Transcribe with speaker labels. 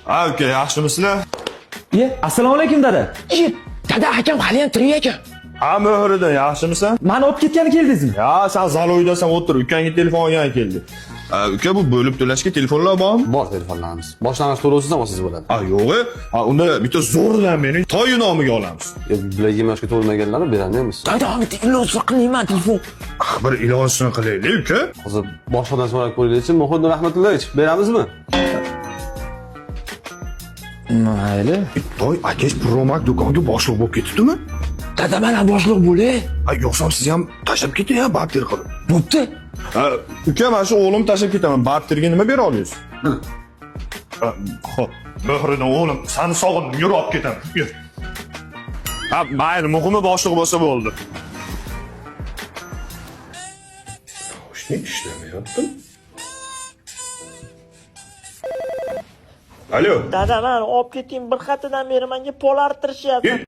Speaker 1: Uka, yaxshimisizlar?
Speaker 2: Assalomu alaykum dada.
Speaker 3: Dada akam hali ham tirik ekan.
Speaker 1: Ha, Mohriddin, yaxshimisan?
Speaker 2: Mani olib ketgani keldingizmi?
Speaker 1: Ya, sen zaloydasan, o'tir. Ukangga telefon olgan keldi. Uka, bu bo'lib to'lashga telefonlar bormi?
Speaker 4: Bor telefonlarimiz. Boshlang'ich to'lovsiz ham olsangiz bo'ladi.
Speaker 1: Yo'q. Unda bitta zo'rdan meni to'yi nomiga olamiz.
Speaker 4: Bular 20 yoshga to'lmaganlarni beramiz.
Speaker 3: Dada, bitta ilojini qilayman telefon.
Speaker 1: Bir ilojini qilaylik, uka.
Speaker 4: Hozir boshqadan so'rab ko'ringchi, Muhiddin Rahmatullayevich, beramizmi?
Speaker 2: Mayli.
Speaker 1: To'y akash Promak do'konga boshliq bo'lib ketdimi?
Speaker 3: Dada, mana boshliq bo'lay.
Speaker 1: Yo'qsa siz ham tashlab keting, barter qilib.
Speaker 3: Bo'pti.
Speaker 1: Uka, mana shu o'g'lim tashlab ketaman. Barterga nima bera olasiz? Xo'p, Mohriddin o'g'lim, seni sog'indim, yur olib ketaman. Yur. Mayli, muhimi boshliq bo'lsa bo'ldi. Toshni ishlamayapti. Alo.
Speaker 5: Dada, meni olib keting, bir xatidan beri menga pol artirishyapti.